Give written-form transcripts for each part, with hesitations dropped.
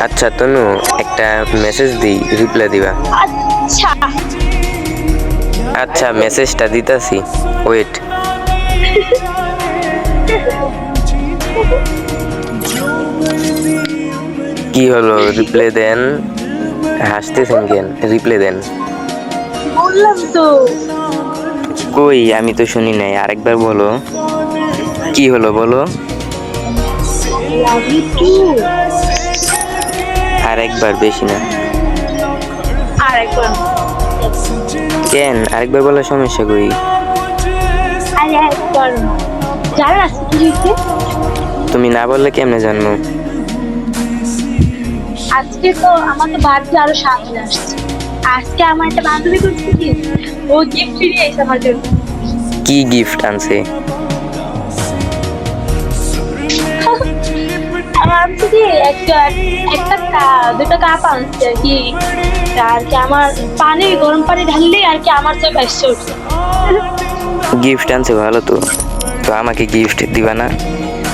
আচ্ছা তনু, একটা মেসেজ দিই, রিপ্লাই দিবা? আচ্ছা আচ্ছা মেসেজটা দিতাছি, ওয়েট। কি হলো, রিপ্লাই দেন। হাসতেছেন কেন? রিপ্লাই দেন। বললাম তো। কই, আমি তো শুনি নাই, আরেকবার বলো। কি হলো বলো। Love you too. আরেকবার, বেশি না। আর একবার। কেন আরেকবার বলার সমস্যা কই? আরে একবার না। জানো আজকে কি হয়েছে? তুমি না বললে কেমনে জানবো? আজকে তো আমার তো বার্থডে আরো সামনে আসছে। আজকে আমার একটা বান্ধবী করছে কি, ও গিফট নিয়ে এসে আমার জন্য। কি গিফট আনছে? আমার আনছে কি একটা দুটো কাপ আনছে আর কি। আর কি আমার পানি, গরম পানি ঢাললেই আর কি আমার চোখ আসছে উঠছে। গিফট আনছে, ভালো তো। তো আমাকে গিফট দিবা না?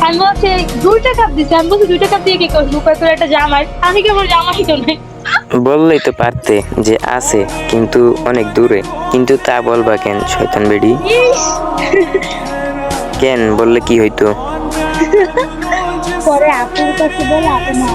আমি বলছি 2টা কাপ দিছে, আমি বলছি 2টা কাপ দিয়ে কি করবো, কয় করে একটা জামাই, আমি কেমন জামাই কেন? বললেই তো পারতে যে আছে, কিন্তু অনেক দূরে। কিন্তু তা বলবা কেন, শয়তান বেডি? কেন বললে কি হইতো? পরে আপুর কাছে বলে আপু না